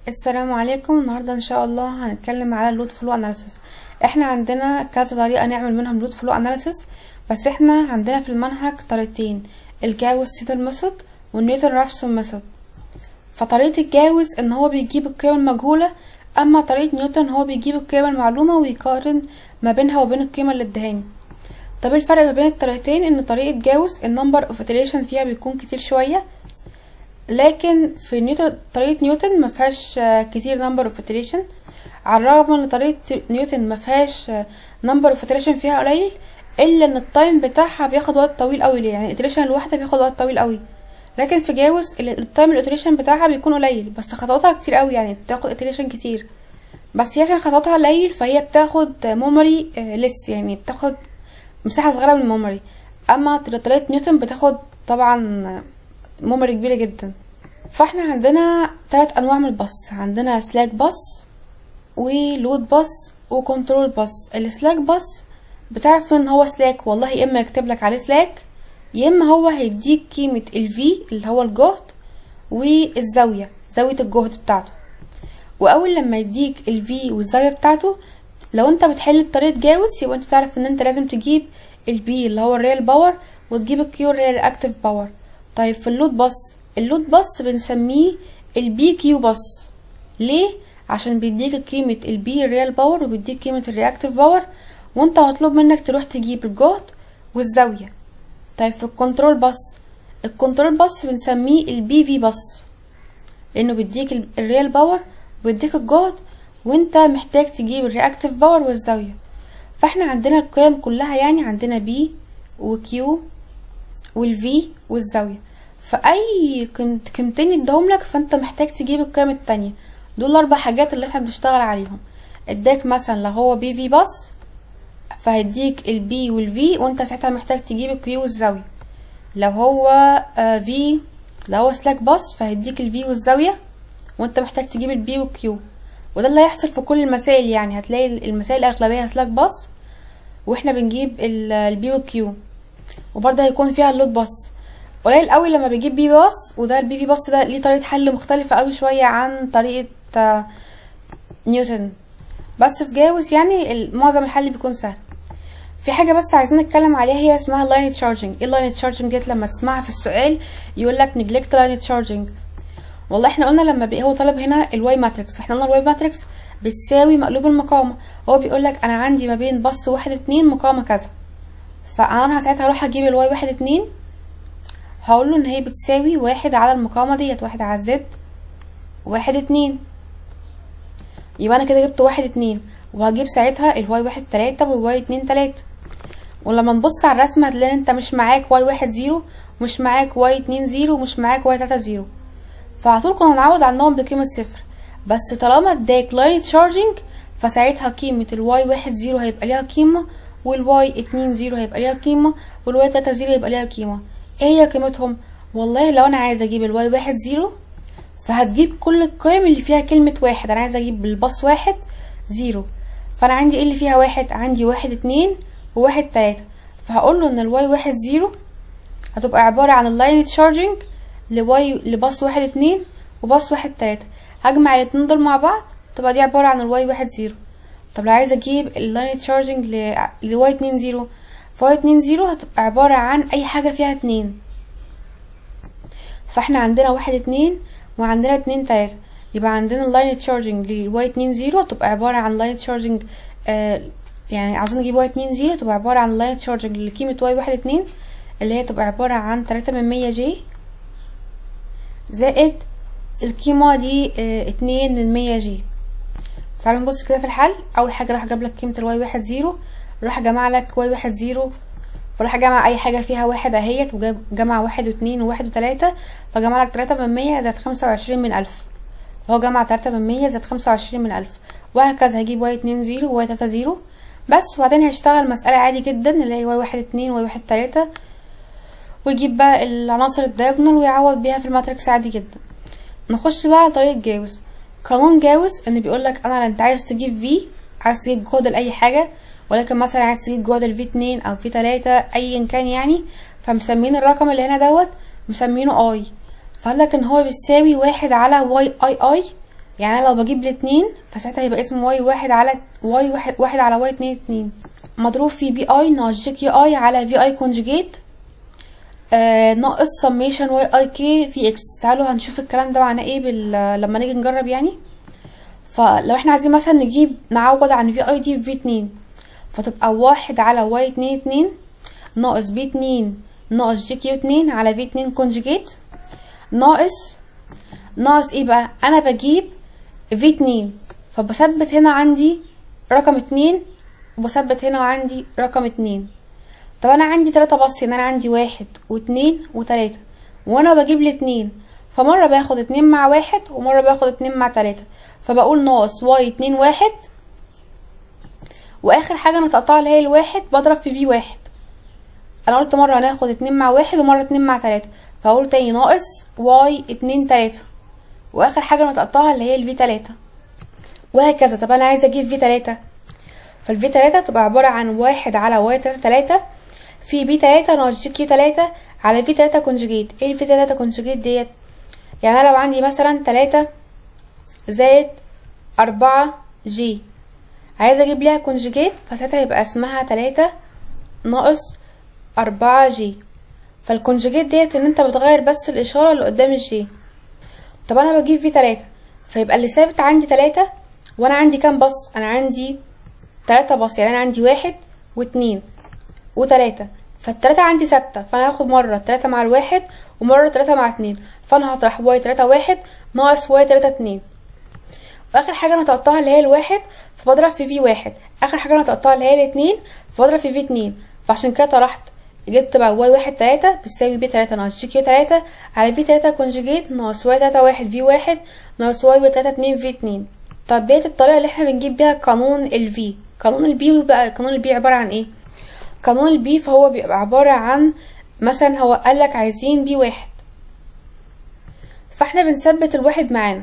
السلام عليكم. النهارده ان شاء الله هنتكلم على اللود فلو اناليسيس. احنا عندنا كذا طريقه نعمل منهم لود فلو اناليسيس، بس احنا عندنا في المنهج طريقتين: الجاوس سيدل ميثود والنيوتن رافسون ميثود. فطريقه الجاوس ان هو بيجيب القيم المجهوله، اما طريقه نيوتن هو بيجيب القيم المعلومه ويقارن ما بينها وبين القيمه اللي ادهاني. طب الفرق ما بين الطريقتين ان طريقه جاوس النمبر اوف iteration فيها بيكون كتير شويه، لكن في نيوتن طريقة نيوتن ما فيهاش كتير نمبر اوف iteration. على الرغم ان طريقة نيوتن ما فيهاش نمبر اوف iteration فيها قليل، الا ان التايم بتاعها بياخد وقت طويل قوي، يعني الiteration الواحدة بياخد وقت طويل قوي. لكن في جاوس التايم الiteration بتاعها بيكون قليل بس خطواتها كتير قوي، يعني بتاخد iteration كتير، بس هي عشان خطواتها قليل فهي بتاخد ميموري لس، يعني بتاخد مساحة صغيرة من الميموري. اما طريقة نيوتن بتاخد طبعا ميموري كبيرة جدا. فاحنا عندنا 3 انواع من الباص: عندنا سلاك باص ولود باص وكنترول باص. السلاك باص بتعرف ان هو سلاك، والله يا اما يكتب لك عليه سلاك، يا اما هو هيديك قيمه الفي اللي هو الجهد والزاويه، زاويه الجهد بتاعته. واول لما يديك الفي والزاويه بتاعته، لو انت بتحل بطريقه جاوس يبقى انت تعرف ان انت لازم تجيب البي اللي هو الريال باور وتجيب الكيو اللي هي الاكتيف باور. طيب في اللود باص، اللود باص بنسميه البي كيو باص. ليه؟ عشان بيديك قيمة البي الريال باور وبيديك قيمة الرياكتيف باور، وانت مطلوب منك تروح تجيب الجهد والزاوية. طيب في الكنترول باص، الكنترول باص بنسميه البي في باص، لانه بيديك الريال باور وبيديك الجهد وانت محتاج تجيب الرياكتيف باور والزاوية. فاحنا عندنا القيم كلها، يعني عندنا بي وكيو والفي والزاوية، فاي قيمتين يدهم لك فانت محتاج تجيب القيم التانية. دول 4 حاجات اللي احنا بنشتغل عليهم. اداك مثلا لو هو بي في باص فهيديك البي والفي، وانت ساعتها محتاج تجيب الكيو والزاوية. لو هو في لو هو سلاك باص فهيديك الفي والزاوية وانت محتاج تجيب البي والكيو. وده اللي هيحصل في كل المسائل، يعني هتلاقي المسائل الاغلبية سلاك باص واحنا بنجيب البي والكيو. وبرضه هيكون فيها اللود باص قليل قوي لما بيجيب بي باص، وده البي في باص ده ليه طريقه حل مختلفه قوي شويه عن طريقه نيوتن. بس في جاوس يعني معظم الحل بيكون سهل. في حاجه بس عايزين نتكلم عليها هي اسمها لاين تشارجنج. ايه اللاين تشارجنج ديت؟ لما تسمعها في السؤال يقول لك نيجلكت لاين تشارجنج. والله احنا قلنا لما هو طلب هنا الواي ماتريكس، واحنا قلنا الواي ماتريكس بتساوي مقلوب المقاومه. هو بيقول لك انا عندي ما بين باص 1 2 مقاومه كذا، فانا ساعتها هروح اجيب الواي 1 2، هقوله ان هي بتساوي 1 على المقاومة ديت، 1 على زد 1 2. يبقى انا كده جبت 1 2، وهجيب ساعتها الواي 1 3 والواي 2 3. ولما نبص على الرسمة هتلاقي انت مش معاك واي 1 0 ومش معاك واي 2 0 ومش معاك واي 3 0، فهطول كنا نعوض عنهم بقيمة 0. بس طالما اداك لاين تشارجنج فساعتها قيمة الواي 1 0 هيبقى ليها قيمة، والواي 2 0 هيبقى ليها قيمة، والواي 3 0 هيبقى ليها قيمة. ايه هي قيمتهم؟ والله لو انا عايزه اجيب الواي 1 0 فهتجيب كل القيم اللي فيها كلمه واحد. انا عايزه اجيب الباص 1 0، فانا عندي ايه اللي فيها واحد؟ عندي 1 2 و1 3، فهقول له ان الواي 1 0 هتبقى عباره عن اللاين تشارجنج لباص 1 2 وباص 1 3. هجمع الاتنين دول مع بعض تبقى دي عباره عن الواي 1 0. طب لو عايزه اجيب اللاين تشارجنج لواي 2 0، فواي 2 0 هتبقى عباره عن اي حاجه فيها 2. فاحنا عندنا 1 2 وعندنا 2 3، يبقى عندنا اللاين تشارجنج لواي 2 0 تبقى عباره عن لاين تشارجنج يعني عاوزين نجيب واي 2 0 تبقى عباره عن لاين تشارجنج لقيمه واي 1 2 اللي هي تبقى عباره عن 3 جي زائد القيمه دي 2 جي. تعالوا نبص كده في الحل. اول حاجه راح اجيب لك قيمه الواي 1 0، راح اجمع لك واي 1 0، فراح اجمع اي حاجه فيها واحد اهيت، وجمع 1 و2 و1 و3، فجمع لك 3 زائد 25 من 1000، فهو جمع 3 زائد 25 من 1000، وهكذا هجيب واي 2 0 وواي 3 0 بس. وبعدين هشتغل مسألة عادي جدا اللي هي واي 1 2 وواي 1 3، ويجيب بقى العناصر الدايجونال ويعوض بيها في الماتريكس عادي جدا. نخش بقى على طريقة جاوس. قانون جاوس ان بيقولك انا انت عايز تجيب في، عايز تجيب جهد لاي حاجة، ولكن مثلا عايز تجيب جهد الفي 2 او في 3 ايا كان يعني، فمسمين الرقم اللي هنا دوت مسمينه اي، فقالك ان هو بيساوي 1 على واي اي يعني انا لو بجيب الاتنين فساعتها هيبقى اسمه واي واحد على واحد على واي اتنين مضروب في بي اي ناقص جي كيو اي على في اي كونجيجيت ناقص سميشن واي اي كي في اكس. تعالوا هنشوف الكلام ده معناه ايه لما نيجي نجرب يعني. فلو احنا عايزين مثلا نعوض عن في اي دي في اتنين، فتبقى واحد على واي اتنين ناقص بي اتنين ناقص جي كيو اتنين على في اتنين كونجيجيت ناقص ايه بقى؟ انا بجيب في اتنين فبثبت هنا عندي رقم اتنين وبثبت هنا عندي رقم اتنين. طب انا عندي تلاتة بس، يعني انا عندي واحد واتنين وتلاتة، وانا بجيب الاتنين فمرة باخد اتنين مع واحد ومرة باخد اتنين مع تلاتة، فبقول ناقص واي اتنين واحد، واخر حاجة انا تقطعها اللي هي الواحد بضرب في واحد. انا قلت مرة هناخد اتنين مع واحد ومرة اتنين مع تلاتة، فاقول تاني ناقص واي اتنين تلاتة، واخر حاجة انا تقطعها اللي هي الفي تلاتة، وهكذا. طب انا عايزة اجيب في تلاتة، فالفي تلاتة تبقى عبارة عن واحد على واي تلاتة في بي تلاتة ناقص جي كيو تلاتة على في تلاتة كونجيجيت. ايه الفي تلاتة كونجيجيت ديت؟ يعني انا لو عندي مثلا تلاتة زائد اربعة جي عايزة اجيب ليها كونجيجيت، فساعتها يبقى اسمها تلاتة ناقص اربعة جي. فالكونجيجيت ديت ان انت بتغير بس الاشارة اللي قدام الجي. طب انا بجيب في تلاتة، فيبقى اللي ثابت عندي تلاتة، وانا عندي كام بص؟ انا عندي تلاتة بص، يعني انا عندي واحد واتنين وتلاتة، فالتلاتة عندي ثابتة، فانا هاخد مرة تلاتة مع الواحد ومرة تلاتة مع اتنين، فانا هطرح واي تلاتة واحد ناقص واي تلاتة اتنين، واخر حاجة انا تقطعها اللي هي الواحد فبضرب في واحد، اخر حاجة انا تقطعها اللي هي الاتنين فبضرب في اتنين، فعشان كده طرحت جبت بقى واي واحد تلاتة بتساوي بي تلاتة ناقص جي كيو تلاتة على في تلاتة كونجيجيت ناقص واي تلاتة واحد في واحد ناقص واي تلاتة اتنين في اتنين. طب ديت الطريقة اللي احنا بنجيب بيها قانون الفي. قانون البي بقى، قانون البي عبارة عن ايه؟ قانون البي فهو بيبقى عبارة عن مثلا هو قالك عايزين بي واحد، فاحنا بنثبت الواحد معانا،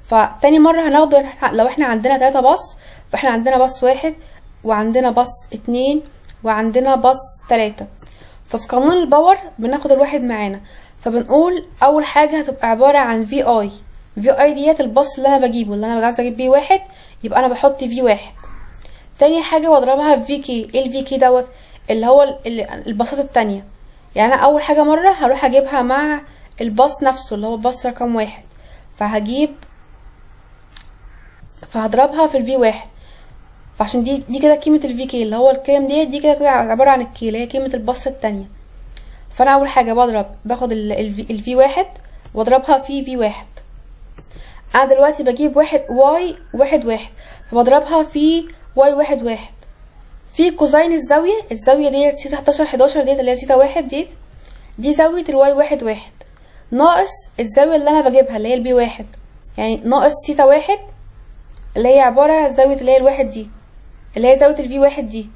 فتاني مرة هناخده لو احنا عندنا تلاتة بص، فاحنا عندنا بص واحد وعندنا بص اتنين وعندنا بص تلاتة، ففي قانون الباور بناخد الواحد معانا، فبنقول اول حاجة هتبقى عبارة عن في اي ديت البص اللي انا بجيبه، اللي انا عايزة اجيب بيه واحد، يبقى انا بحط في واحد. تاني حاجة واضربها في كي. ايه الفي كي دوت؟ اللي هو الباصات التانية، يعني انا اول حاجة مرة هروح اجيبها مع الباص نفسه اللي هو الباص رقم واحد، فهضربها في الفي واحد، عشان دي كده قيمة الفي كي اللي هو القيم دي كده عبارة عن الكي اللي هي قيمة الباص التانية. فانا اول حاجة باخد الفي واحد واضربها في واحد. انا دلوقتي بجيب واي واحد فبضربها في واي واحد في كوزين الزاوية ديت سيتا 11 ديت اللي هي سيتا واحد دي زاوية الواي واحد ناقص الزاوية اللي انا بجيبها اللي هي البي واحد، يعني ناقص سيتا واحد اللي هي عبارة عن زاوية اللي هي الواحد دي اللي هي زاوية الفي واحد دي.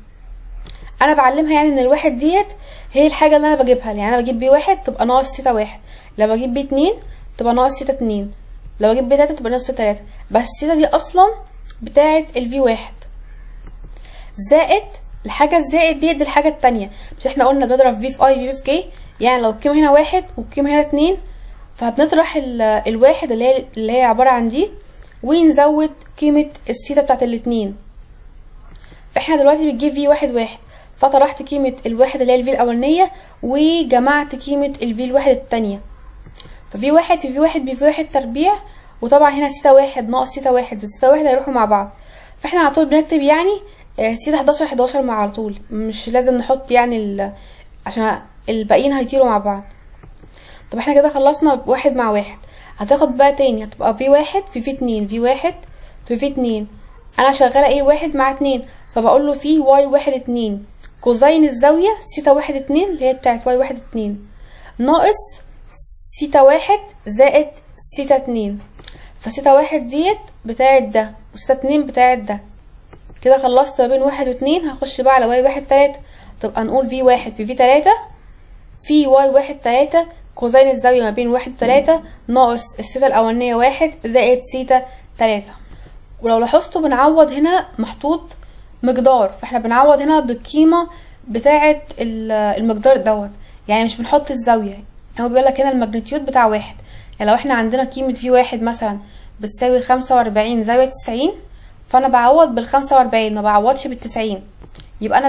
انا بعلمها يعني ان الواحد ديت هي الحاجة اللي انا بجيبها، يعني انا بجيب بي واحد تبقى ناقص سيتا واحد، لو بجيب بي اتنين تبقى ناقص سيتا اتنين، لو بجيب بي تلاتة تبقى ناقص سيتا تلاتة، بس السيتا دي اصلا بتاعة الفي واحد زائد الحاجة الزائد دي الحاجة التانية. مش احنا قلنا بنضرب في اي في كي، يعني لو القيمة هنا واحد والقيمة هنا اتنين فبنطرح الواحد اللي هي عبارة عن دي ونزود قيمة السيتا بتاعت الاتنين. فاحنا دلوقتي بتجيب في واحد فطرحت قيمة الواحد اللي هي الفي الاولانية وجمعت قيمة الفي الواحد التانية، ففي واحد في في واحد تربيع، وطبعا هنا سيتا واحد ناقص سيتا واحد زائد سيتا واحد هيروحوا مع بعض، فاحنا على طول بنكتب يعني سيتا 11 مع على طول، مش لازم نحط يعني عشان الباقيين هيطيروا مع بعض. طب احنا كده خلصنا واحد مع واحد، هتاخد بقى تاني هتبقى في واحد في اتنين، في واحد في اتنين، انا شغالة ايه واحد مع اتنين، فبقول له في واي واحد اتنين كوزين الزاوية سيتا واحد اتنين اللي هي بتاعت واي واحد اتنين ناقص سيتا واحد زائد سيتا اتنين، فسيتا واحد ديت بتاعت ده وسيتا اتنين بتاعت ده. كده خلصت ما بين واحد واتنين، هخش بقى على واي واحد تلاتة، تبقى نقول في واحد في تلاتة في واي واحد تلاتة كوزين الزاوية ما بين واحد وتلاتة ناقص السيتا الاولانية واحد زائد سيتا تلاتة. ولو لاحظتوا بنعوض هنا محطوط مقدار، فاحنا بنعوض هنا بالقيمة بتاعة المقدار دوت، يعني مش بنحط الزاوية، هو بيقولك هنا الماجنتيود بتاع واحد، يعني لو احنا عندنا قيمة في واحد مثلا بتساوي 45 زاوية 90، فانا بعوض بال45 ما بعوضش بال90. يبقى انا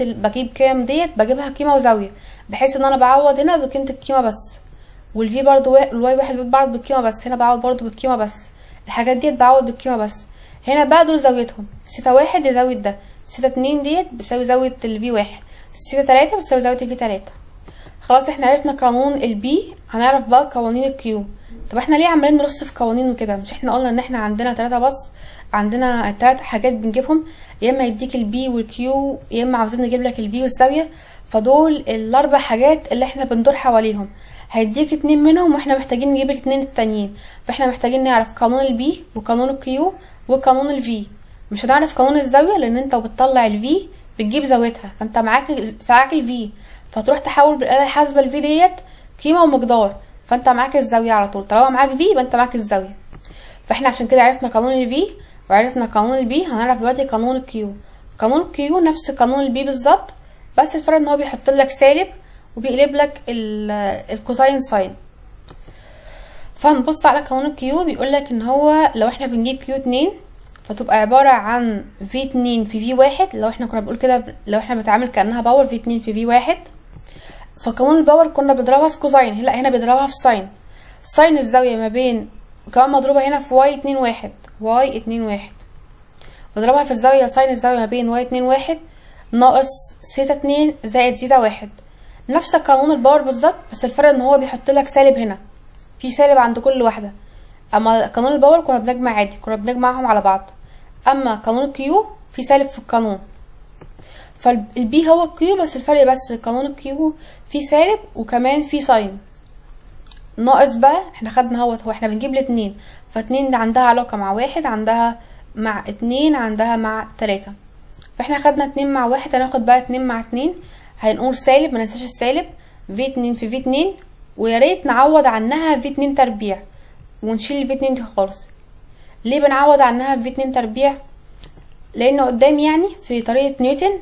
بجيب قيم ديت بجيبها قيمة وزاوية، بحيث ان انا بعوض هنا بقيمة القيمة بس، والفي برضو الواي واحد بعوض بالقيمة بس، هنا بعوض برضو بالقيمة بس، الحاجات ديت بعوض بالقيمة بس. هنا بقى دول زاويتهم، سيتا واحد دي زاوية ده، سيتا اتنين ديت بتساوي زاوية الفي واحد، سيتا تلاتة بتساوي زاوية الفي تلاتة. خلاص احنا عرفنا قانون البي، هنعرف بقى قوانين الكيو. طب احنا ليه عمالين نرص في قوانين وكده؟ مش احنا قلنا ان احنا عندنا 3 بس، عندنا 3 حاجات بنجيبهم، يا اما يديك البي والكيو، يا اما عاوزين نجيب لك الفي والزاويه، فدول الاربع حاجات اللي احنا بندور حواليهم. هيديك 2 منهم واحنا محتاجين نجيب ال2 التانيين، فاحنا محتاجين نعرف قانون البي وقانون الكيو وقانون الفي. مش هنعرف قانون الزاويه لان انت وبتطلع الفي بتجيب زاويتها، فانت معاك الفي، فتروح تحول بالاله الحاسبه الفي ديت قيمه ومقدار، فانت معاك الزاويه على طول. طالما معاك في يبقى انت معاك الزاويه. فاحنا عشان كده عرفنا قانون الفي وعرفنا قانون البي، هنعرف دلوقتي قانون الكيو. قانون الكيو نفس قانون البي بالظبط، بس الفرق ان هو بيحط لك سالب وبيقلب لك الكوساين ساين. فهنبص على قانون الكيو، بيقول لك ان هو لو احنا بنجيب كيو 2 فتبقى عباره عن في 2 في في 1. لو احنا كنا بنقول كده، لو احنا بنتعامل كانها باور، في 2 في في 1. فقانون الباور كنا بنضربها في كوساين، لا هنا بنضربها في ساين. ساين الزاويه ما بين كمان مضروبه هنا في واي 2 1، واي 2 1 بضربها في الزاويه، ساين الزاويه ما بين واي 2 1 ناقص سيتا 2 زائد سيتا 1. نفس قانون الباور بالظبط، بس الفرق ان هو بيحط لك سالب هنا، في سالب عند كل واحده. اما قانون الباور كنا بنجمع عادي، كنا بنجمعهم على بعض. اما قانون الكيو في سالب في القانون، فالبي هو الكيو، بس الفرق بس قانون الكيو في سالب وكمان في ساين. ناقص بقى احنا خدنا هو احنا بنجيب الاتنين، فاتنين ده عندها علاقة مع واحد، عندها مع اتنين، عندها مع 3. فاحنا خدنا 2 مع 1، هناخد بقى 2 مع 2، هنقول سالب، مننساش السالب، في 2 في في 2، وياريت نعوض عنها في 2 تربيع ونشيل الفي 2 دي خالص. ليه بنعوض عنها في 2 تربيع؟ لان قدام يعني في طريقة نيوتن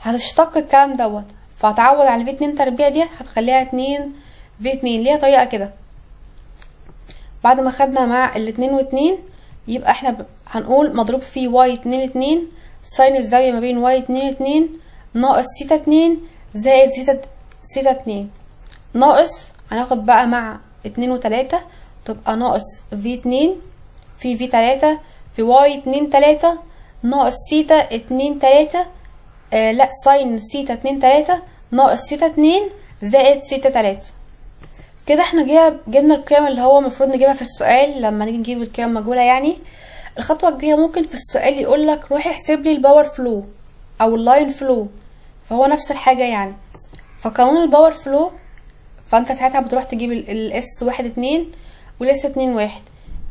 هتشتق الكلام دوت، فهتعوض عن الفي 2 تربيع دي هتخليها 2 في 2، ليها طريقة كده. بعد ما خدنا مع الاتنين واتنين، يبقى احنا هنقول مضروب في واي 2 2 ساين الزاوية ما بين واي 2 2 ناقص سيتا 2 زائد سيتا 2 ناقص، هناخد بقى مع 2 و3 تبقى ناقص في 2 في 3 في واي 2 3 ناقص سيتا 2 3 لا ساين سيتا 2 3 ناقص سيتا 2 زائد سيتا 3. كده احنا جبنا القيم اللي هو المفروض نجيبها في السؤال. لما نيجي نجيب القيم مجهوله يعني، الخطوه الجايه ممكن في السؤال يقول لك روح احسب لي الباور فلو او اللاين فلو، فهو نفس الحاجه يعني. فقانون الباور فلو، فانت ساعتها بتروح تجيب الاس 1 2 والاس 2 1،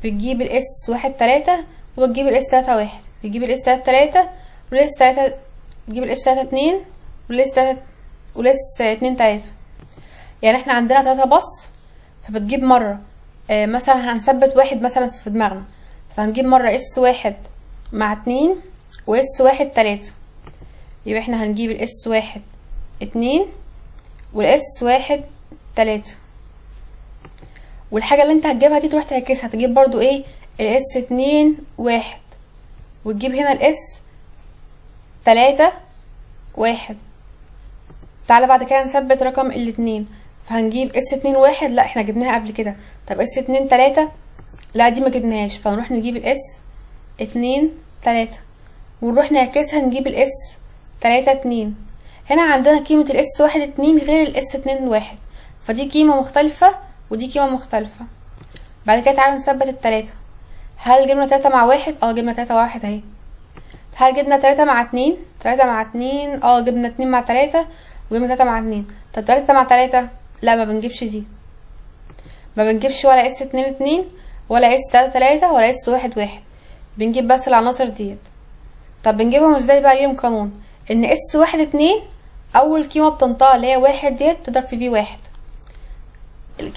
بتجيب الاس 1 3 وتجيب الاس 3 1، بتجيب الاس 3 3 والاس 3، تجيب الاس 3 2 والاس 3 والاس 2 3. يعني احنا عندنا 3 بس، فبتجيب مرة مثلا هنثبت واحد مثلا في دماغنا، فهنجيب مرة اس 1 مع 2 واس 1 3. يبقى احنا هنجيب الاس 1 2 والاس 1 3، والحاجة اللي انت هتجيبها دي تروح تعكسها، تجيب برضو ايه الاس 2 1 وتجيب هنا الاس 3 1. تعالى بعد كده نثبت رقم الاتنين، فهنجيب اس 2 1، لا احنا جبناها قبل كده. طب اس 2 3، لا دي ما جبناهاش، فنروح نجيب الاس 2 3 ونروح نعكسها نجيب الاس 3 2. هنا عندنا قيمة الاس 1 2 غير الاس 2 1، فدي قيمة مختلفة ودي قيمة مختلفة. بعد كده تعالى نثبت التلاتة. هل جبنا 3 مع 1؟ اه جبنا 3 مع 1 اهي. هل جبنا 3 مع 2؟ 3 مع 2 اه جبنا 2 مع 3 وجبنا 3 مع 2. طب 3 مع 3 لا ما بنجيبش دي، ما بنجيبش ولا اس 2 2 ولا اس 3 3 ولا اس 1 1، بنجيب بس العناصر ديت. طب بنجيبهم ازاي بقى؟ ليهم قانون ان اس 1 2 اول قيمه بتنطقها اللي هي 1 ديت تضرب في في 1،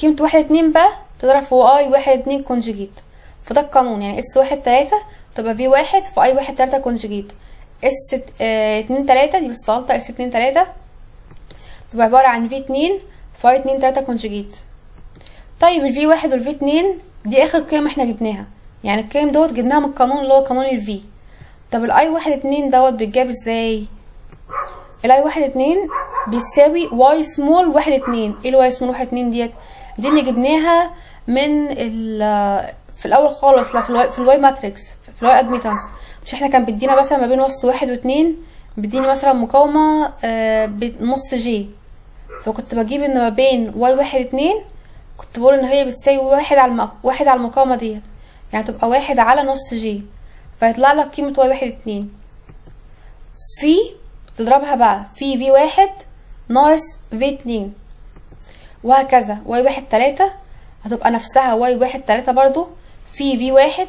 قيمه 1 2 بقى تضرب في اي 1 2 كونجيجيت، فده القانون. يعني اس 1 3 تبقى في 1 في اي 1 3 كونجيجيت، اس 2 3 دي بس غلطه، اس 2 3 تبقى عباره عن في 2 في اي 2 3 كونجيجيت. طيب الفي 1 والفي 2 دي اخر قيمه احنا جبناها، يعني القيم دوت جبناها من القانون اللي هو قانون الفي. طب الاي 1 2 دوت بيتجاب ازاي؟ الاي 1 2 بيساوي واي سمول 1 2. ايه الواي سمول 1 2 ديت؟ دي اللي جبناها من في الاول خالص، لا في الواي ماتريكس، في الواي ادميتانس. مش احنا كان بيدينا مثلا ما بين وص 1 و2 بيديني مثلا مقاومة بنص جي، فكنت بجيب ان ما بين واي 1 2 كنت بقول ان هي بتساوي واحد على المقاومة ديت، يعني تبقى 1 على نص جي، فيطلع لك قيمة واي 1 2. في تضربها بقى في في 1 ناقص في 2، وهكذا. واي 1 3 هتبقى نفسها واي 1 3 برضو في 1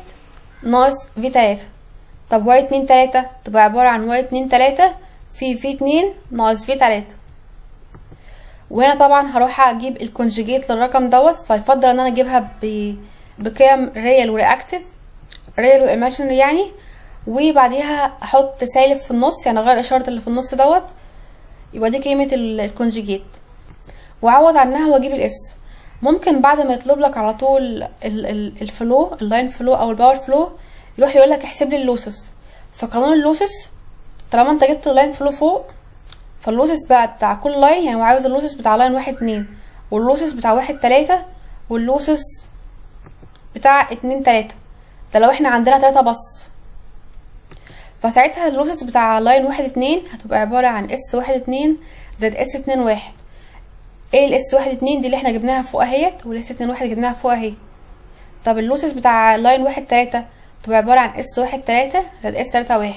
ناقص في 3. طب واي 2 3 تبقى عبارة عن واي 2 3 في 2 ناقص في 3. وهنا طبعا هروح اجيب الكونجيجيت للرقم دوت، فيفضل ان انا اجيبها بقيم ريال ورياكتيف، ريال وايماجينري يعني، وبعديها احط سالب في النص، يعني اغير اشارة اللي في النص دوت، يبقى دي قيمة الكونجيجيت، واعوض عنها واجيب الاس. ممكن بعد ما يطلب لك على طول الفلو، اللاين فلو او الباور فلو، يروح يقول لك احسب لي اللوسس. فقانون اللوسس طالما انت جبت اللاين فلو فوق، فاللوسس بقى بتاع كل لاين، يعني هو عاوز اللوسس بتاع لاين 1 2 واللوسس بتاع 1 3 واللوسس بتاع 2 3. ده لو احنا عندنا 3 بس، فساعتها اللوسس بتاع لاين 1 2 هتبقى عبارة عن اس 1 2 زائد اس 2 1. ايه الاس 1 2 دي اللي احنا جبناها فوق اهيت، والاس 2 1 جبناها فوق اهي. طب اللوسس بتاع لاين 1 3 تبقى عبارة عن اس 1 3 زائد اس 3 1.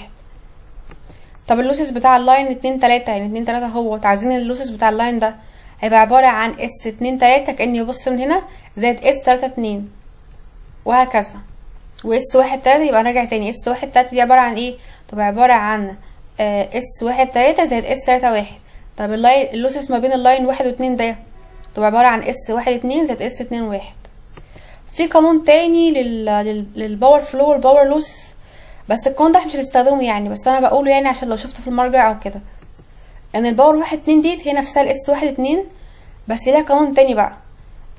طب اللوسس بتاع اللاين 2 3، يعني 2 3 هو عايزين اللوسس بتاع اللاين ده هيبقى عبارة عن اس 2 3 كأني يبص من هنا زائد اس 3 2، وهكذا. واس 1 3 يبقى نرجع تاني، اس 1 3 دي عبارة عن ايه؟ تبقى عبارة عن اس 1 3 زائد اس 3 1. طب اللاين اللوسس ما بين اللاين 1 و2 ده تبقى عبارة عن اس 1 2 زائد اس 2 1. في قانون تاني للباور فلو والباور لوسس، بس القانون ده مش هنستخدمه يعني، بس انا بقوله يعني عشان لو شفته في المرجع او كده، ان الباور 1 2 ديت هي نفسها الاس 1 2، بس ليها قانون تاني بقى،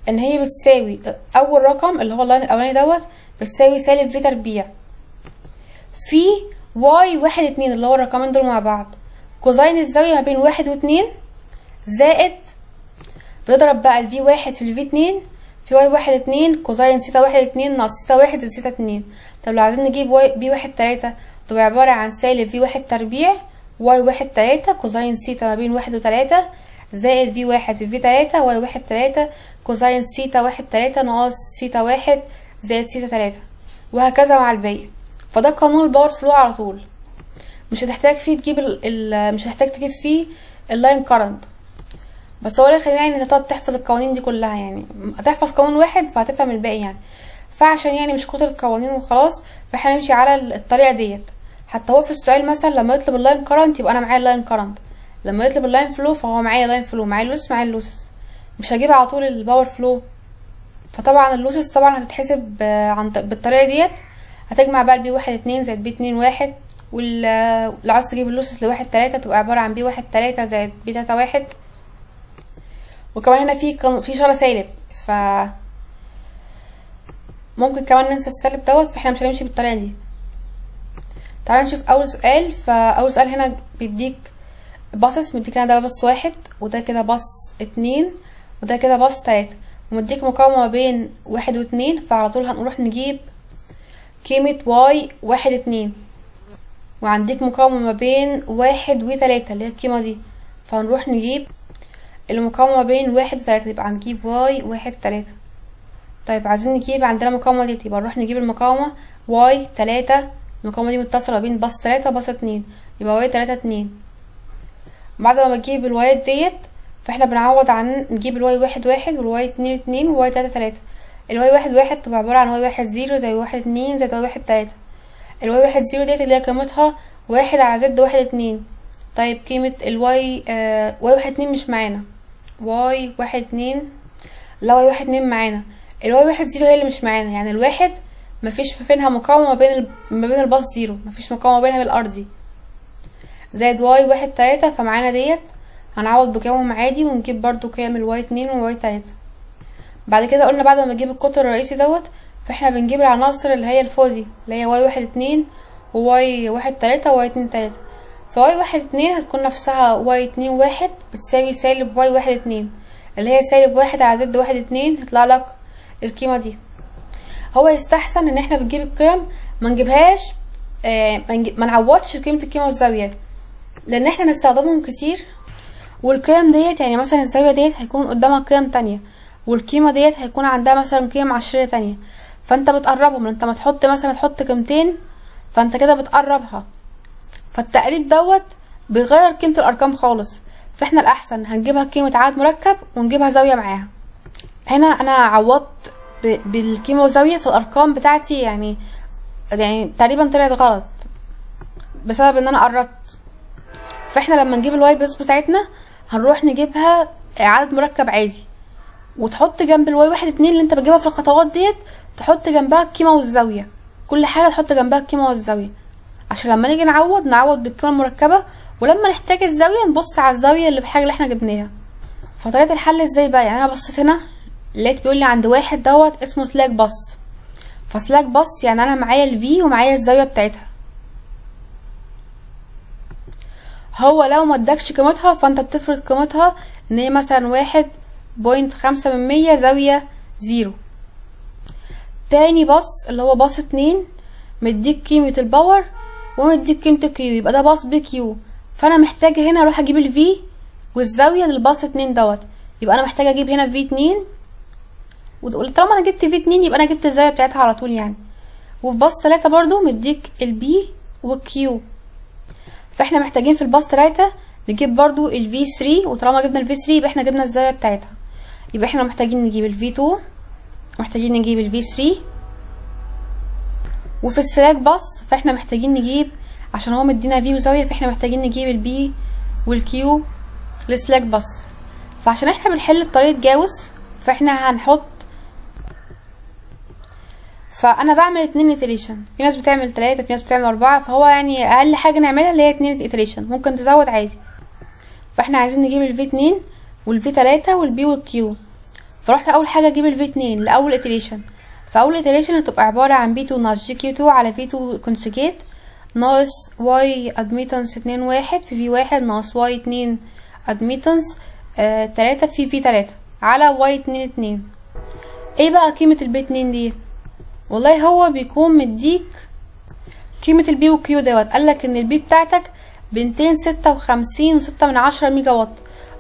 ان هي بتساوي اول رقم اللي هو اللاين الاولاني دوت بتساوي سالب في تربيع في واي 1 2 اللي هو الرقمين دول مع بعض، كوزين الزاوية ما بين 1 و2 زائد بنضرب بقى الفي 1 في الفي 2 في واي 1 2 كوزين سيتا 1 2 ناقص سيتا 1 زائد سيتا 2. طب لو عايزين نجيب واي بي 1 3 تبقى عبارة عن سالب في 1 تربيع واي 1 3 كوزين سيتا ما بين 1 و3 زائد في 1 في في 3 واي 1 3 كوزين سيتا 1 3 ناقص سيتا 1 زائد سيتا 3، وهكذا مع الباقي. فده قانون الباور فلو على طول، مش هتحتاج فيه تجيب مش هتحتاج تجيب فيه اللاين كارنت، بس هو اللي خلينا انت تقعد تحفظ القوانين دي كلها، يعني هتحفظ قانون واحد فهتفهم الباقي يعني. فعشان يعني مش كتر القوانين وخلاص، فاحنا نمشي على الطريقه ديت. حتى هو في السؤال مثلا لما يطلب اللاين كارنت يبقى انا معايا اللاين كارنت، لما يطلب اللاين فلو فهو معايا لاين فلو، معايا اللوسس معايا اللوسس، مش هجيب على طول الباور فلو. فطبعا اللوسس طبعا هتتحسب بالطريقه ديت، هتجمع بقى البي 1 2 زائد بي 2 1، ولو عايز تجيب اللوسس ل 1 3 تبقى عباره عن بي 1 3 زائد بي 3 1. وكمان هنا في اشاره سالب، ف ممكن كمان ننسى السالب دوت، فاحنا مش هنمشي بالطريقه دي. تعالى نشوف اول سؤال. فاول سؤال هنا بيديك باصص، مديك هنا ده باص 1 وده كده باص 2 وده كده باص 3، ومديك مقاومه ما بين 1 و2، فعلى طول هنروح نجيب قيمه واي 1 2، وعندك مقاومه ما بين 1 و3 اللي هي القيمه دي، فهنروح نجيب المقاومه ما بين 1 و3، يبقى هنجيب واي 1 3. طيب عايزين نجيب عندنا مقاومه دي، يبقى نروح نجيب المقاومه واي 3، المقاومه دي متصله بين باص 3 وباص 2، يبقى واي 3 2. بعد ما بجيب الوايات ديت فاحنا بنعوض عن نجيب الواي 1 1 والواي 2 2 والواي 3 3. الواي 1 1 تبقى عباره عن واي 1 0 زي 1 2 زائد واي 1 3. الواي 1 0 ديت اللي هي قيمتها 1 على زد 1 2. طيب قيمه الواي واي 1 2 مش معانا، واي 1 2 لا واي 1 2 معانا، الواي 1 0 هي اللي مش معانا، يعني الواحد مفيش في بينها مقاومه ما بين الباص 0، مفيش مقاومه بينها بالارضي، زائد واي 1 3، فمعانا ديت هنعوض بقيمهم عادي ونجيب برضو قيم الواي 2 والواي 3. بعد كده قلنا بعد ما نجيب القطر الرئيسي دوت فاحنا بنجيب العناصر اللي هي الفاضي اللي هي واي 1 2 وواي 1 3 وواي 2 3. فواي 1 2 هتكون نفسها واي 2 1 بتساوي سالب واي 1 2 اللي هي سالب 1 على زد 1 2. هيطلع لك القيمة دي. هو يستحسن ان احنا بنجيب القيم ما نجيبهاش ما نعوضش قيمة القيمة والزاوية، لان احنا نستخدمهم كتير، والقيم ديت يعني مثلا الزاوية ديت هيكون قدامها قيم تانية، والقيمة ديت هيكون عندها مثلا قيم عشرية تانية، فانت بتقربهم. انت ما تحط مثلا تحط قيمتين فانت كده بتقربها، فالتقريب دوت بيغير قيمة الارقام خالص. فاحنا الاحسن هنجيبها قيمة عدد مركب ونجيبها زاوية معاها. هنا انا عوضت بالقيمة والزاوية في الارقام بتاعتي، يعني تقريبا طلعت غلط بسبب ان انا قربت. فاحنا لما نجيب الواي بيس بتاعتنا هنروح نجيبها عدد مركب عادي، وتحط جنب الواي 1 2 اللي انت بتجيبها في الخطوات ديت تحط جنبها القيمة والزاوية. كل حاجة تحط جنبها القيمة والزاوية عشان لما نيجي نعوض بالقيمة المركبة، ولما نحتاج الزاوية نبص على الزاوية اللي بحاجة اللي احنا جبناها. فطريقة الحل ازاي بقى؟ يعني انا بصيت هنا لقيت بيقول لي عند واحد دوت اسمه سلاك باص. فسلاك باص يعني انا معايا الفي ومعايا الزاوية بتاعتها. هو لو ما ادكش قيمتها فانت بتفرض قيمتها ان هي مثلا 1.5 زاوية 0. تاني باص اللي هو باص 2 مديك قيمة الباور ومديك قيمة الكيو، يبقى ده باص بكيو. فانا محتاجة هنا اروح اجيب الفي والزاوية للباص 2 دوت، يبقى انا محتاجة اجيب هنا في 2، وطالما انا جبت في 2 يبقى انا جبت الزاوية بتاعتها على طول يعني. وفي باص 3 برضو مديك البي والكيو، فاحنا محتاجين في الباص 3 نجيب برضو الفي 3، وطالما جبنا الفي 3 يبقى احنا جبنا الزاوية بتاعتها. يبقى احنا محتاجين نجيب الفي 2 ومحتاجين نجيب الفي 3. وفي السلاك باص فاحنا محتاجين نجيب، عشان هو مدينا في وزاوية، فاحنا محتاجين نجيب البي والكيو للسلاك باص. فعشان احنا بنحل بطريقة جاوس فاحنا هنحط، فانا بعمل 2 iteration، في ناس بتعمل 3 في ناس بتعمل 4، فهو يعني اقل حاجة نعملها اللي هي 2 iteration، ممكن تزود عادي. فاحنا عايزين نجيب الفي 2 والفي 3 والبي والكيو. فروحت اول حاجة اجيب الفي 2 لاول iteration. فاول iteration هتبقى عبارة عن بي 2 ناقص جي كيو 2 على في 2 كونجيجيت ناقص واي ادميتنس 2 1 في في 1 ناقص واي 2 ادميتنس 3 في في 3 على واي 2 2. ايه بقى قيمة البي 2 دي؟ والله هو بيكون مديك قيمة البي والكيو دوت. قالك ان البي بتاعتك ب256.6 ميجا وات،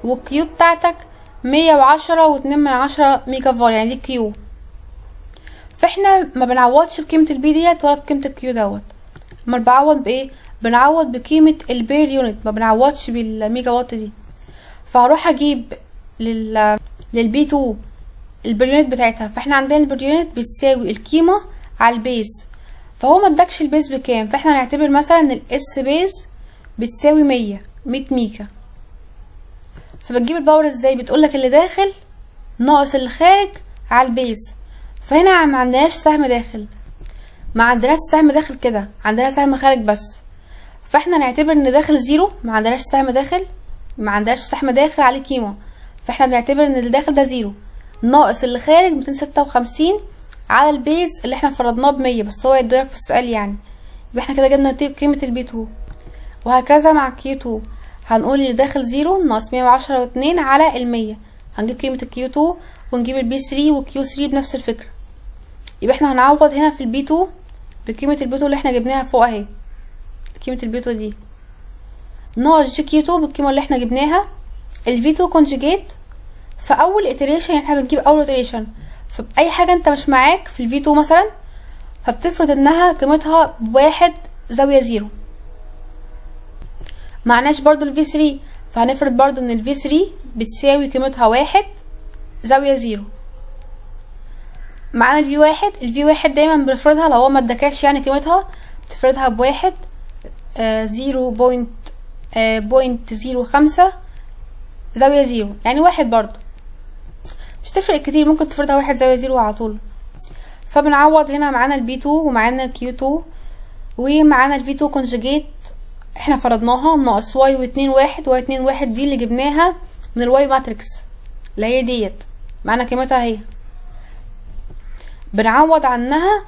والكيو بتاعتك 110.2 ميجا فار، يعني دي كيو. فاحنا ما بنعوضش بقيمة البي ديت ولا بقيمة الكيو دوت، امال بعوض بايه؟ بنعوض بقيمة البير يونت، ما بنعوضش بالميجا وات دي. فهروح اجيب للبي 2 البير يونت بتاعتها. فاحنا عندنا البير يونت بتساوي القيمة على البيز، فهو ما ادكش البيز بكام، فاحنا هنعتبر مثلا ان الاس بيز بتساوي 100 ميجا. فبتجيب الباور ازاي؟ بتقولك اللي داخل ناقص اللي خارج على البيز. فهنا ما عندناش سهم داخل، ما عندناش سهم داخل كده، عندنا سهم خارج بس. فاحنا نعتبر ان داخل 0، ما عندناش سهم داخل، ما عندناش سهم داخل عليه قيمة، فاحنا بنعتبر ان اللي داخل ده 0 ناقص اللي خارج 256 على البيز اللي احنا فرضناه ب100، بس هو يدولك في السؤال يعني. يبقى احنا كده جبنا قيمة البي 2. وهكذا مع الكيو 2، هنقول اللي داخل 0 ناقص 110.2 على ال100، هنجيب قيمة الكيو 2 ونجيب البي 3 والكيو 3 بنفس الفكرة. يبقى احنا هنعوض هنا في البي 2 بقيمة البي 2 اللي احنا جبناها فوق اهي، قيمة البي 2 دي ناقص جي كيو 2 بالقيمة اللي احنا جبناها الفي 2 كونجيجيت. فاول iteration يعني احنا بنجيب اول iteration، فاي حاجة انت مش معاك في الفي 2 مثلا فبتفرض انها قيمتها ب1 زاوية 0. معناش برضو الفي 3، فهنفرض برضو ان الفي 3 بتساوي قيمتها 1 زاوية 0. معانا الفي 1، الفي 1 دايما بنفرضها لو هو ما ادكاش يعني قيمتها بتفرضها ب1 0.05 زاوية 0، يعني 1 برضو مش تفرق كتير، ممكن تفرضها 1 زاوية 0 على طول. فبنعوض هنا معانا البي 2 ومعانا الكيو 2 ومعانا الفي 2 كونجيجيت احنا فرضناها ناقص واي و2 1. واي 2 1 دي اللي جبناها من الواي ماتريكس اللي هي ديت، معانا قيمتها اهي. بنعوض عنها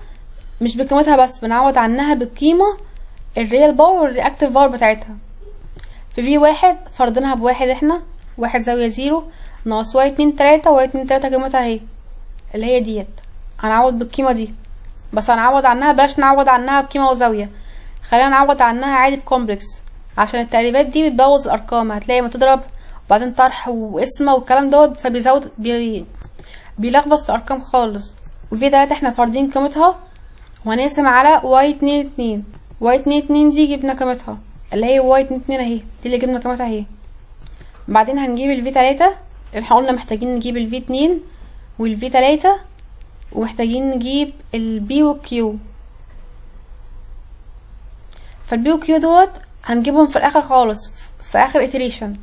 مش بقيمتها بس، بنعوض عنها بالقيمة الريال باور والرياكتيف باور بتاعتها. في في واحد فرضناها بواحد، احنا واحد زاوية زيرو ناقص واي اتنين تلاتة، واي اتنين تلاتة قيمتها اهي اللي هي ديت، هنعوض بالقيمة دي. بس هنعوض عنها، بلاش نعوض عنها بقيمة وزاوية، خلينا نعوض عنها عادي بكومبلكس، عشان التقريبات دي بتبوظ الارقام. هتلاقي ما تضرب وبعدين طرح وقسمة والكلام دوت فبيزود بيلخبط في الارقام خالص. وفي تلاتة احنا فارضين قيمتها وهنقسم على واي اتنين اتنين، واي اتنين اتنين دي جبنا قيمتها اللي هي واي اتنين اتنين اهي، دي اللي جبنا قيمتها اهي. بعدين هنجيب الفي تلاتة، احنا قلنا محتاجين نجيب الفي اتنين والفي تلاتة، ومحتاجين نجيب البي والكيو. فالبي والكيو دوت هنجيبهم في الاخر خالص، في اخر iteration،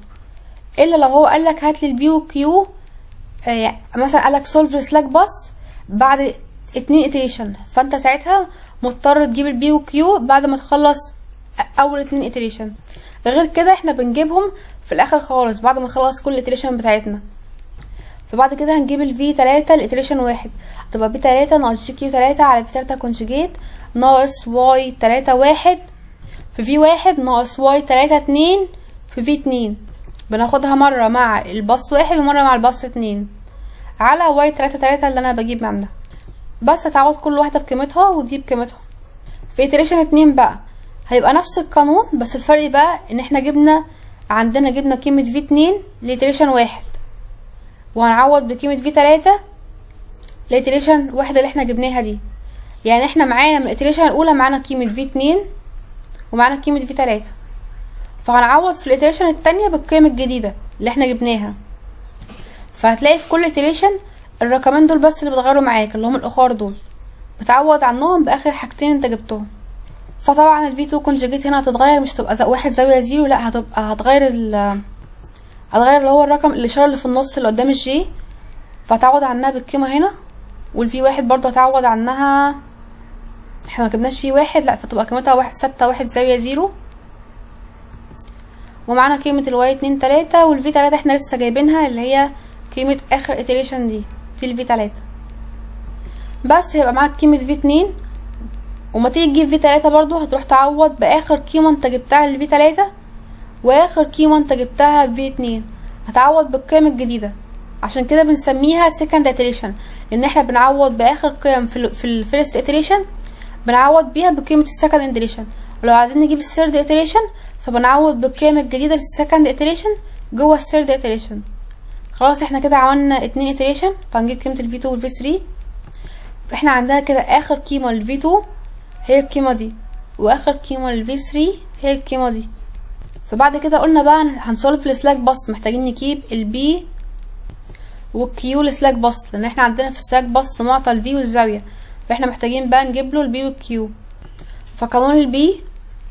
الا لو هو قالك هاتلي البي والكيو، مثلا قالك solve slack bus بعد 2 iteration، فانت ساعتها مضطر تجيب البي والكيو بعد ما تخلص اول 2 iteration. غير كده احنا بنجيبهم في الاخر خالص بعد ما نخلص كل iteration بتاعتنا. فبعد كده هنجيب الفي تلاتة الiteration واحد، هتبقى بي تلاتة ناقص جي كيو تلاتة على في تلاتة كونجيجيت ناقص واي تلاتة واحد في في واحد ناقص واي تلاتة اتنين في في اتنين، بناخدها مرة مع الباص واحد ومرة مع الباص اتنين على واي تلاتة تلاتة اللي انا بجيب منها. بس هتعوض كل واحدة بقيمتها ودي بقيمتها. في iteration اتنين بقى هيبقى نفس القانون، بس الفرق بقى ان احنا جبنا قيمة في اتنين لiteration واحد، وهنعوض بقيمة في تلاتة لiteration واحد اللي احنا جبناها دي. يعني احنا معانا من الiteration الاولى معانا قيمة في اتنين ومعانا قيمة في تلاتة، فهنعوض في الiteration التانية بالقيم الجديدة اللي احنا جبناها. فهتلاقي في كل iteration الرقمين دول بس اللي بتغيروا معاك، اللي هم الاخر دول بتعوض عنهم باخر حاجتين انت جبتهم. فطبعا الفي 2 كونجيجيت هنا هتتغير، مش تبقى واحد زاوية زيرو، لا هتغير اللي هو الرقم الاشارة اللي في النص اللي قدام الجي، فهتعوض عنها بالقيمة هنا. والفي واحد برضه هتعوض عنها، احنا ما جبناش في واحد، لا فتبقى قيمتها واحد ثابتة واحد زاوية زيرو. ومعانا قيمة الواي اتنين تلاتة، والفي تلاتة احنا لسه جايبينها اللي هي قيمة اخر iteration دي الفي تلاتة. بس هيبقى معاك قيمة في اتنين، وما تيجي تجيب في تلاتة برضو هتروح تعوض باخر قيمة انت جبتها لفي تلاتة واخر قيمة انت جبتها في اتنين، هتعوض بالقيم الجديدة. عشان كده بنسميها second iteration، لان احنا بنعوض باخر قيم في الفيرست iteration بنعوض بيها بقيمة السكند iteration، ولو عايزين نجيب الثيرد iteration فبنعوض بالقيم الجديدة للسكند iteration جوه الثيرد iteration. خلاص احنا كده عملنا 2 iteration، فهنجيب قيمة الفي 2 والفي 3. احنا عندنا كده اخر قيمة للفي 2 هي القيمة دي، واخر قيمة للفي 3 هي القيمة دي. فبعد كده قلنا بقى هنسولف السلاك باص، محتاجين نجيب البي والكيو السلاك باص، لان احنا عندنا في السلاك باص معطى البي والزاوية، فاحنا محتاجين بقى نجيب له البي والكيو. فقانون البي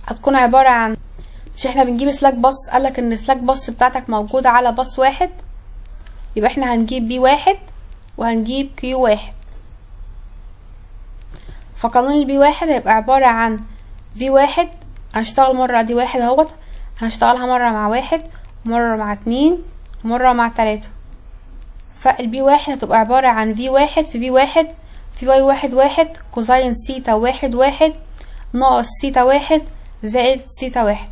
هتكون عبارة عن، مش احنا بنجيب سلاك باص قالك ان السلاك باص بتاعتك موجودة على باص واحد، يبقى احنا هنجيب بي واحد وهنجيب كيو واحد. فقانون البي واحد هيبقى عبارة عن في واحد، هنشتغل مرة دي واحد اهوت، هنشتغلها مرة مع واحد ومرة مع اتنين ومرة مع تلاتة. فالبي واحد هتبقى عبارة عن في واحد في في واحد في واي واحد واحد كوزين سيتا واحد واحد ناقص سيتا واحد زائد سيتا واحد،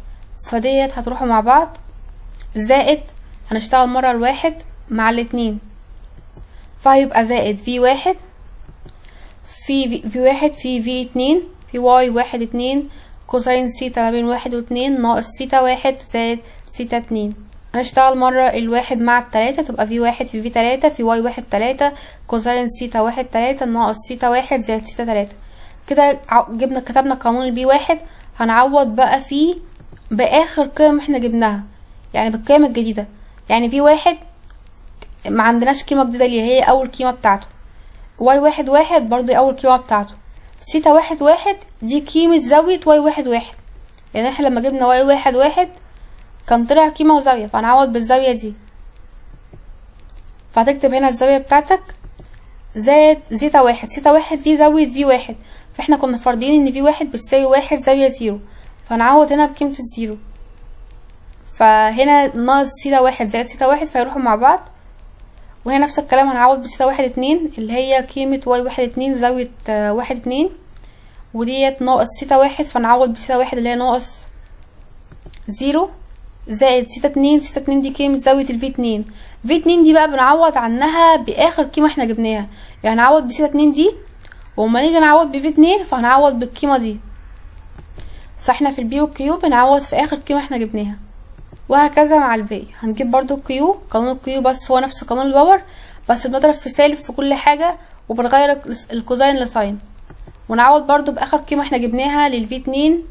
فديت هتروحوا مع بعض، زائد هنشتغل مرة الواحد مع الاتنين، فهيبقى زائد في واحد في واحد في اتنين في واي واحد اتنين كوساين سيتا ما بين واحد واتنين ناقص سيتا واحد زائد سيتا اتنين. هنشتغل مرة الواحد مع التلاتة، تبقى في واحد في تلاتة في واي واحد تلاتة كوساين سيتا واحد تلاتة ناقص سيتا واحد زائد سيتا تلاتة. كده كتبنا قانون البي واحد. هنعوض بقى فيه باخر قيم احنا جبناها، يعني بالقيم الجديدة. يعني في واحد ما عندناش قيمة جديدة اللي هي اول قيمة بتاعته، واي واحد واحد برضه اول قيمة بتاعته، سيتا واحد واحد دي قيمة زاوية واي واحد واحد، يعني احنا لما جبنا واي واحد واحد كان طلع قيمة وزاوية، فهنعوض بالزاوية دي. فهتكتب هنا الزاوية بتاعتك زائد سيتا واحد، سيتا واحد دي زاوية في واحد، فاحنا كنا فارضين ان في واحد بتساوي واحد زاوية زيرو، فهنعوض هنا بقيمة الزيرو. فهنا ناقص سيتا واحد زائد سيتا واحد فيروحوا مع بعض، وهنا نفس الكلام هنعوض بسيتا واحد اتنين اللي هي قيمة واي واحد اتنين زاوية واحد اتنين، وديت ناقص سيتا واحد، فنعوض بسيتا واحد اللي هي ناقص زيرو زائد سيتا اتنين. سيتا اتنين دي قيمة زاوية الفي اتنين. في اتنين دي بقى بنعوض عنها باخر قيمة احنا جبناها، يعني نعوض بسيتا اتنين دي، وما نيجي نعوض بفي اتنين فهنعوض بالقيمة دي. فاحنا في البي والكيو بنعوض في اخر قيمة احنا جبناها، وهكذا مع الباقي. هنجيب برضو الكيو، قانون الكيو بس هو نفس قانون الباور، بس بنضرب في سالب في كل حاجة وبنغير الكوزين لساين، ونعوض برضو باخر قيمة احنا جبناها للفي اتنين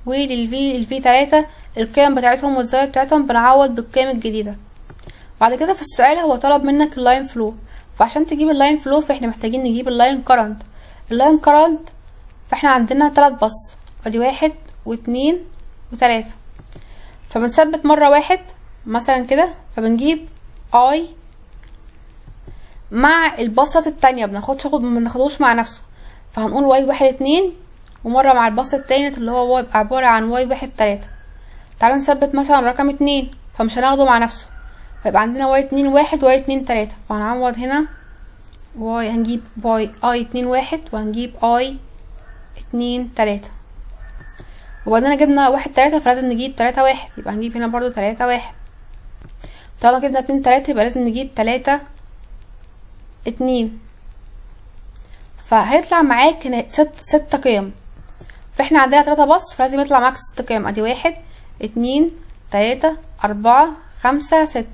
الفي تلاتة، القيم بتاعتهم والزاوية بتاعتهم بنعوض بالقيم الجديدة. بعد كده في السؤال هو طلب منك اللاين فلو، فعشان تجيب اللاين فلو فاحنا محتاجين نجيب اللاين كارنت. اللاين كارنت فاحنا عندنا 3 بص، ادي 1 و2 و3، فبنثبت مرة 1 مثلا كده، فبنجيب اي مع البسط التانية، بناخدوش مع نفسه، فهنقول واي 1 2 ومرة مع البسط التاني اللي هو يبقى عبارة عن واي 1 3. تعالوا نثبت مثلا رقم 2 فمش هناخده مع نفسه، فيبقى عندنا واي 2 1 واي 2 3، فهنعوض هنا واي، هنجيب واي اي 2 1 وهنجيب اي 2 3، وبعدين جبنا 1 3 فلازم نجيب 3 1، يبقى هنجيب هنا برضو 3 1. طالما جبنا 2 3 يبقى لازم نجيب 3 2، فهيطلع معاك 6 قيم. فاحنا عندنا 3 بص فلازم يطلع معاك 6 قيم، ادي 1 2 3 4 5 6.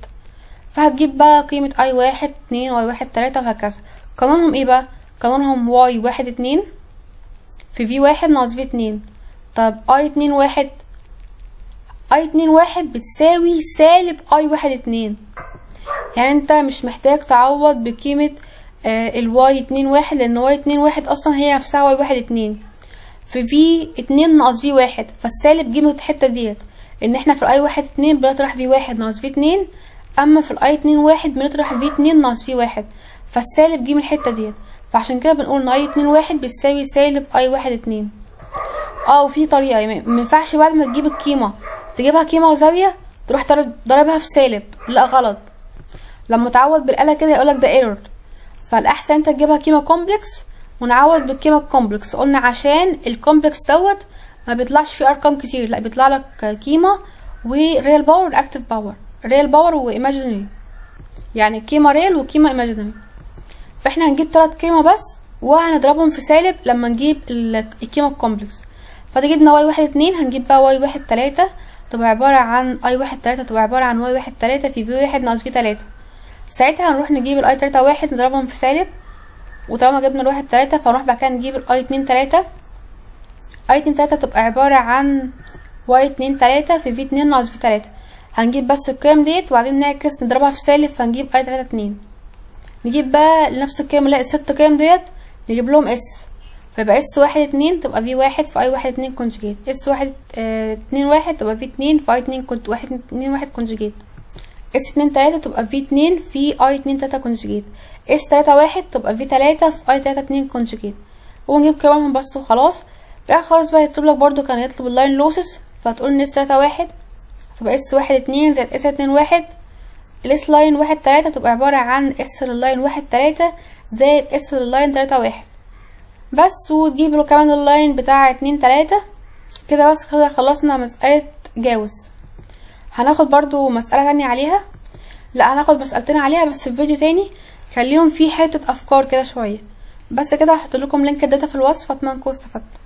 فهتجيب بقى قيمة اي 1 2 واي 1 3 وهكذا. قانونهم ايه بقى؟ قانونهم واي 1 2 في في 1 ناقص في 2. طب اي 2 1 اي 2 1 بتساوي سالب اي 1 2، يعني انت مش محتاج تعوض بقيمة الواي 2 1 لان واي 2 1 اصلا هي نفسها واي 1 2 في 2 ناقص في 1، فالسالب جه من الحتة ديت، ان احنا في الاي 1 2 بنطرح في 1 ناقص في 2، اما في الاي 2 1 بنطرح في 2 ناقص في 1، فالسالب جه من الحتة ديت، فعشان كده بنقول ان اي 2 1 بتساوي سالب اي 1 2. وفي طريقة مينفعش بعد ما تجيب القيمة تجيبها قيمة وزاوية تروح ضربها في سالب، لا غلط. لما تعوض بالآلة كده يقولك ده ايرور، فالاحسن انت تجيبها قيمة كومبلكس ونعوض بالقيمة الكومبلكس. قلنا عشان الكومبلكس دوت ما بيطلعش فيه ارقام كتير، لا بيطلع لك قيمة وريال باور واكتف باور، ريال باور وايماجينري، يعني قيمة ريال وقيمة ايماجينري. فاحنا هنجيب 3 قيمة بس وهنضربهم في سالب لما نجيب القيمة الكومبلكس. فدي جبنا واي 1 2، هنجيب بقى واي 1 3 تبقى عبارة عن اي 1 3 تبقى عبارة عن واي 1 3 في 1 ناقص في 3. ساعتها هنروح نجيب الاي 3 1 نضربهم في سالب، وطالما جبنا الواحد 3 فنروح بعد كده نجيب الاي 2 3. اي 2 3 تبقى عبارة عن واي 2 3 في 2 ناقص في 3. هنجيب بس القيم ديت وبعدين نعكس نضربها في سالب فنجيب اي 3 2. نجيب بقى لنفس القيم اللي هي ال6 قيم ديت نجيب لهم اس، فيبقى اس 1 2 تبقى في 1 في اي 1 2 كونجيجيت، اس 1 2 1 تبقى في 2 في اي 2 1 2 1 كونجيجيت، اس 2 3 تبقى في 2 في اي 2 3 كونجيجيت، اس 3 1 تبقى في 3 في اي 3 2 كونجيجيت، ونجيب قيمهم بس وخلاص. بقى خلاص بقى يطلب لك برضو كان يطلب اللاين لوسز، فتقول ان اس 3 1 تبقى اس 1 2 زائد اس 2 1، الاس لاين 1 3 تبقى عبارة عن اس لللاين 1 3 زائد اس لللاين 3 1 بس، وتجيب له كمان اللاين بتاع 2 3. كده بس كده خلصنا مسألة جاوز. هناخد برضو مسألة تانية عليها، لا هناخد مسألتين عليها بس في فيديو تاني كان ليهم فيه حتة افكار كده شوية. بس كده هحط لكم لينك الداتا في الوصف، اتمنى تكونوا استفدتوا.